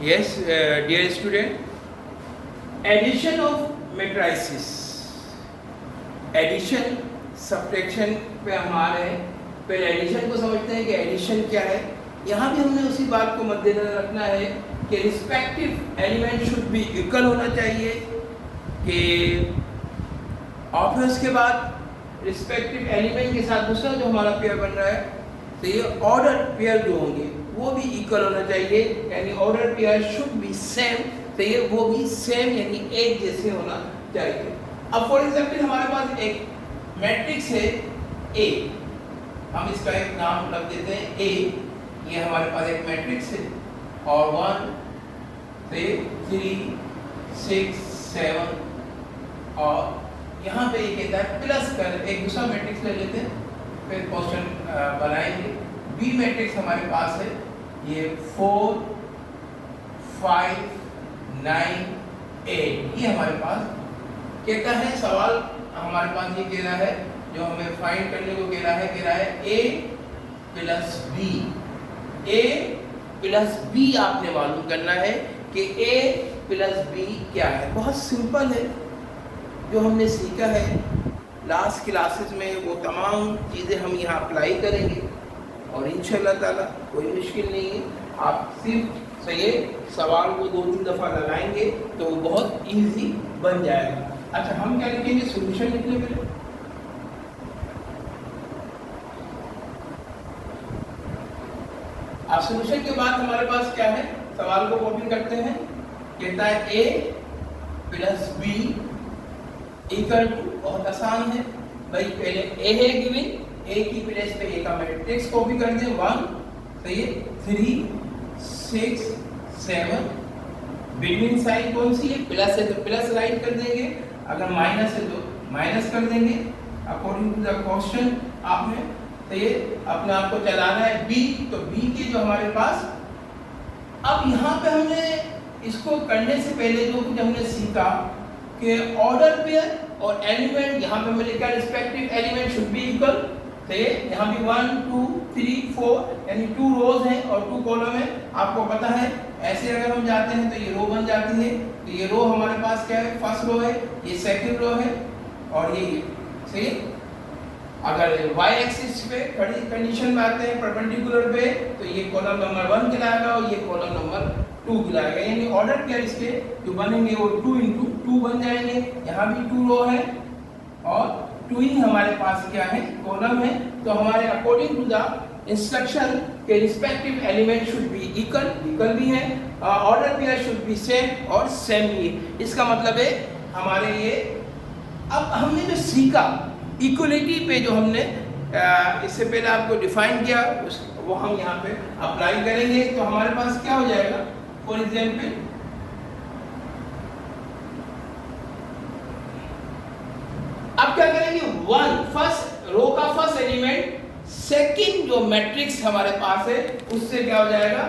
Yes, dear student, addition of matrices, addition subtraction पे हम आ रहे हैं। पहले एडिशन को समझते हैं कि एडिशन क्या है। यहाँ भी हमने उसी बात को मद्देनजर रखना है कि respective element should be equal होना चाहिए, कि और फिर उसके बाद रिस्पेक्टिव एलिमेंट के साथ दूसरा जो हमारा पेयर बन रहा है, तो ये ऑर्डर पेयर जो होंगे वो भी इक्वल होना चाहिए, यानी order pair should be same, तो ये वो भी सेम यानी एक जैसे होना चाहिए। अब फॉर एग्जाम्पल हमारे पास एक मैट्रिक्स है ए, हम इसका एक नाम रख देते हैं ए। ये हमारे पास एक मैट्रिक्स है और 1 3 6 7 और यहाँ पे ये कहता है प्लस कर, एक दूसरा मैट्रिक्स ले लेते हैं फिर क्वेश्चन बनाएंगे। बी मैट्रिक्स हमारे पास है ये 4 5 9 8, ये हमारे पास कहता है। सवाल हमारे पास ये कह रहा है, जो हमें फाइंड करने को कह रहा है ए प्लस बी। ए प्लस बी आपने मालूम करना है कि ए प्लस बी क्या है। बहुत सिंपल है, जो हमने सीखा है लास्ट क्लासेस में वो तमाम चीज़ें हम यहाँ अप्लाई करेंगे और इंशाल्लाह ताला कोई मुश्किल नहीं है। आप सिर्फ ये सवाल को 2-3 दफ़ा लगाएंगे तो वो बहुत इजी बन जाएगा। अच्छा, हम क्या लिखेंगे? सॉल्यूशन लिखने के लिए अब सॉल्यूशन के बाद हमारे पास क्या है, सवाल को कॉपी करते हैं। कहता है ए प्लस बी इक्वल टू, बहुत आसान है भाई, पहले ए है गिवन, ए की प्लेस पे ए का मैट्रिक्स कॉपी कर दें 1 सही है 3 6 7। बिटवीन साइन कौन सी है? प्लस है तो प्लस राइट कर देंगे, अगर माइनस है तो माइनस कर देंगे अकॉर्डिंग टू द क्वेश्चन। आपने तो ये अपने आप को चलाना है बी, तो बी के जो हमारे पास, अब यहाँ पे हमने इसको करने से पहले जो कुछ हमने सीखा कि ऑर्डर पेयर और एलिमेंट, यहाँ पे हमने लिखा respective element should be equal. तो ये यहाँ भी 1 2 3 4 यानी 2 रोज हैं और 2 कॉलम है, आपको पता है। ऐसे अगर हम जाते हैं तो ये रो बन जाती है, तो ये रो हमारे पास क्या है? फर्स्ट रो है, ये सेकंड रो है और ये सही। अगर y एक्सिस पे खड़ी कंडीशन में आते हैं परपेंडिकुलर पे, तो ये कॉलम नंबर 1 कहलाएगा और ये कॉलम नंबर 2 कहलाएगा, यानी ऑर्डर पेयर इसके जो बनेंगे वो 2 × 2 बन जाएंगे। यहाँ भी 2 रो है और 2 ही हमारे पास क्या है? कॉलम है। तो हमारे अकॉर्डिंग टू द इंस्ट्रक्शन के respective element should be equal, equal भी है, order pair should be same और सेम भी है। इसका मतलब है हमारे ये, अब हमने जो सीखा इक्वलिटी पे, जो हमने इससे पहले आपको डिफाइन किया वो हम यहाँ पे अप्लाई करेंगे, तो हमारे पास क्या हो जाएगा? फॉर एग्जाम्पल अब क्या करेंगे? 1 फर्स्ट रो का फर्स्ट एलिमेंट सेकंड जो मैट्रिक्स हमारे पास है उससे क्या हो जाएगा?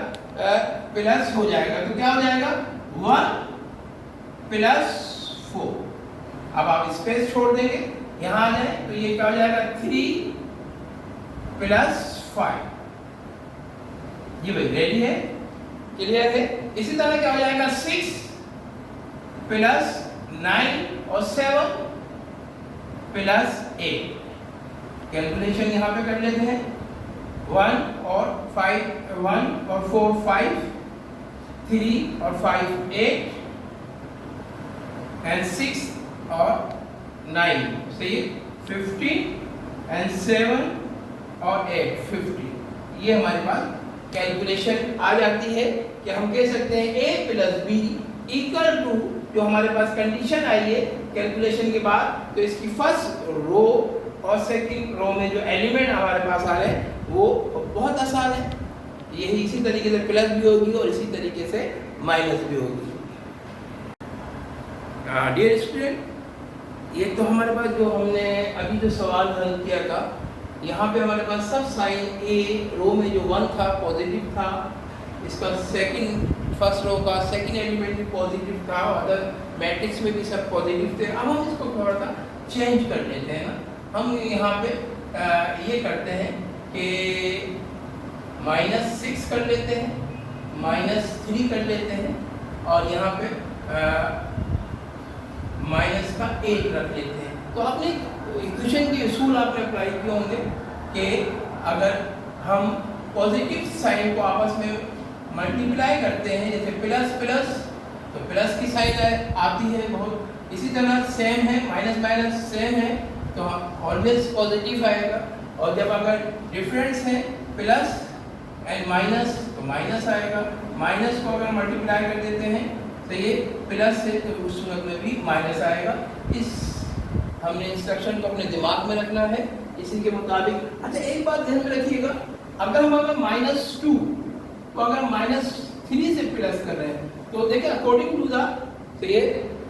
प्लस हो जाएगा, तो क्या हो जाएगा? 1 प्लस 4। अब आप स्पेस छोड़ देंगे, यहाँ आ जाए तो ये क्या हो जाएगा? 3 प्लस 5। ये भाई रेडी है, क्लियर है। इसी तरह क्या हो जाएगा? 6 प्लस 9 और 7 प्लस 8। कैलकुलेशन यहाँ पे कर लेते हैं। 1 और 4 5, 3 और 5 8 एंड 6 और 9 सही 15 एंड 7 और 8 50। ये हमारे पास कैलकुलेशन आ जाती है कि हम कह सकते हैं a plus B equal to, जो हमारे पास कंडीशन आई है कैलकुलेशन के बाद, तो इसकी फर्स्ट रो और सेकंड रो में जो एलिमेंट हमारे पास आ रहे हैं वो बहुत आसान है। यही इसी तरीके से प्लस भी होगी और इसी तरीके से माइनस भी होगी। डियर स्टूडेंट, ये तो हमारे पास जो हमने अभी जो सवाल हल किया था, यहाँ पे हमारे पास सब साइन ए रो में जो 1 था पॉजिटिव था, इसका सेकंड फर्स्ट रो का सेकंड एलिमेंट भी पॉजिटिव था, अदर मैट्रिक्स में भी सब पॉजिटिव थे। अब हम इसको थोड़ा सा चेंज कर लेते हैं ना, हम यहाँ पे ये करते हैं कि -6 कर लेते हैं, -3 कर लेते हैं और यहाँ पे माइनस का 1 रख लेते हैं। तो आपने इक्वेशन के असूल आपने अप्लाई किए होंगे कि अगर हम पॉजिटिव साइन को आपस में मल्टीप्लाई करते हैं, जैसे प्लस प्लस तो प्लस की साइन आती है बहुत, इसी तरह सेम है माइनस माइनस सेम है तो ऑलवेज पॉजिटिव आएगा। और जब अगर डिफरेंस है प्लस एंड माइनस तो माइनस आएगा। माइनस को अगर मल्टीप्लाई कर देते हैं तो ये प्लस है तो उस सूरत में भी माइनस आएगा। इस हमने इंस्ट्रक्शन को अपने दिमाग में रखना है, इसी के मुताबिक। अच्छा एक बात ध्यान में रखिएगा, अगर हम -2 को अगर -3 से प्लस कर रहे हैं तो देखिए अकॉर्डिंग टू द तो ये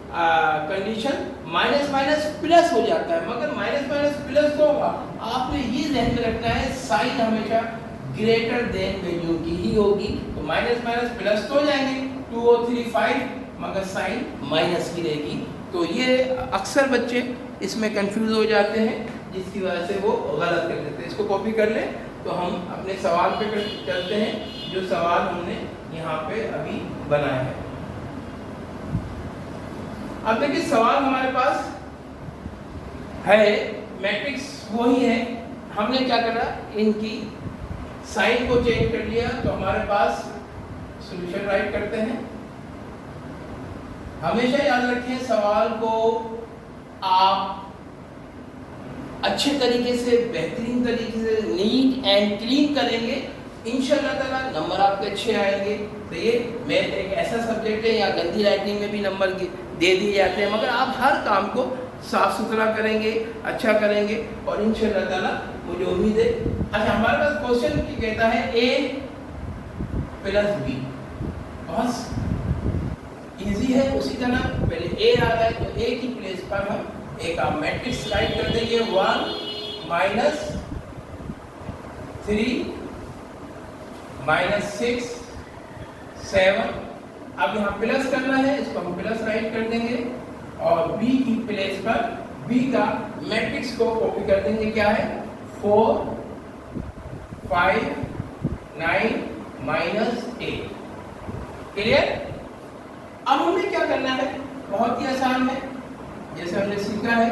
कंडीशन माइनस माइनस प्लस हो जाता है, मगर माइनस माइनस प्लस तो होगा। आपने ये ध्यान में रखना है साइन हमेशा ग्रेटर देन वैल्यू की ही होगी, तो माइनस माइनस प्लस तो हो जाएंगे 2 और 3 5, मगर साइन माइनस की रहेगी। तो ये अक्सर बच्चे इसमें कंफ्यूज हो जाते हैं, जिसकी वजह से वो गलत कर देते हैं। इसको कॉपी कर लें तो हम अपने सवाल पे चलते हैं, जो सवाल हमने यहाँ पे अभी बनाया है। अब देखिए सवाल हमारे पास है, मैट्रिक्स वही है, हमने क्या करा इनकी साइन को चेंज कर लिया तो हमारे पास सॉल्यूशन राइट करते हैं। हमेशा याद रखें सवाल को आप अच्छे तरीके से बेहतरीन तरीके से नीट एंड क्लीन करेंगे, इंशाल्लाह ताला नंबर आपके अच्छे आएंगे। तो ये मैथ एक ऐसा सब्जेक्ट है यहाँ गंदी राइटिंग में भी नंबर दे दिए जाते हैं, मगर आप हर काम को साफ सुथरा करेंगे, अच्छा करेंगे और इंशाल्लाह ताला मुझे उम्मीद है। अच्छा हमारे पास क्वेश्चन की कहता है a प्लस b, बहुत इजी है। उसी तरह पहले a आ रहा है तो a की प्लेस पर हम एक मैट्रिक्स राइट कर देंगे 1 -3 -6 7। अब यहाँ प्लस करना है, इसको हम प्लस राइट कर देंगे और b की प्लेस पर b का मैट्रिक्स को कॉपी कर देंगे, क्या है 4 5 9 -8। क्लियर? अब हमें क्या करना है, बहुत ही आसान है, जैसे हमने सीखा है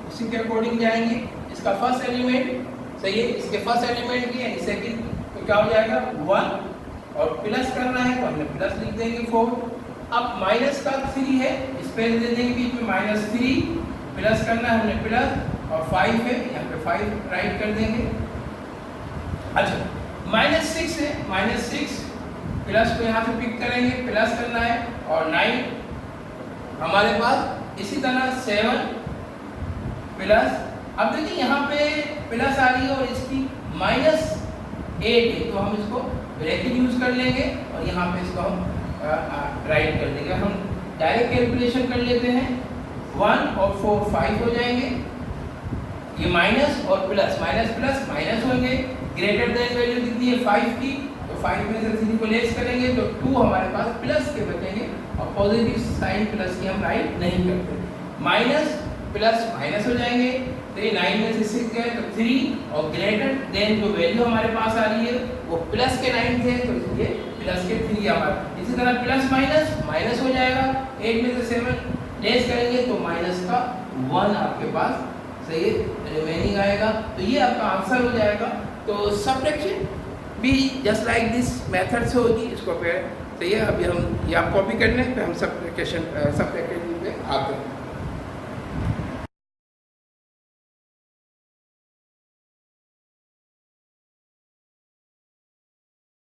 उसी के अकॉर्डिंग जाएंगे। इसका फर्स्ट एलिमेंट सही है, इसके फर्स्ट एलिमेंट की यानी सेकंड तो क्या हो जाएगा 1 और प्लस करना है तो हमने प्लस लिख देंगे 4। अब माइनस का 3 है, स्पेस दे देंगे बीच में -3, प्लस करना है हमने प्लस और 5 है यहाँ पे 5 राइट कर देंगे। अच्छा -6 है, -6 प्लस को यहाँ पे पिक करेंगे, प्लस करना है और 9 हमारे पास। इसी तरह 7 प्लस, अब देखिए यहाँ पे प्लस आ रही है और इसकी -8 है तो हम इसको ब्रैकेट यूज कर लेंगे और यहाँ पे इसको हम राइट कर देंगे। हम डायरेक्ट कैलकुलेशन कर लेते हैं, 1 और 4 5 हो जाएंगे, ये माइनस और प्लस माइनस प्लस माइनस होंगे। ग्रेटर देन वैल्यू कितनी है 5 की, तो 5 में से 3 को लेस करेंगे तो 2 हमारे पास प्लस के बचेंगे और पॉजिटिव साइन प्लस की हम राइट नहीं करते। माइनस प्लस माइनस हो जाएंगे तो ये 9 में से 6 गए तो 3 और ग्रेटर देन जो वैल्यू हमारे पास आ रही है वो प्लस के 9 थे तो ये प्लस के 3 हमारे। इसी तरह प्लस माइनस माइनस हो जाएगा, 8 में से 7 लेस करेंगे तो माइनस का 1 आपके पास सही रिमेनिंग आएगा। तो ये आपका आंसर हो जाएगा। तो सब्ट्रैक्शन भी जस्ट लाइक दिस मेथड से होगी, इसको फिर सही है। अभी हम ये आप कॉपी कर लें फिर हम सब्ट्रैक्शन पे आते हैं।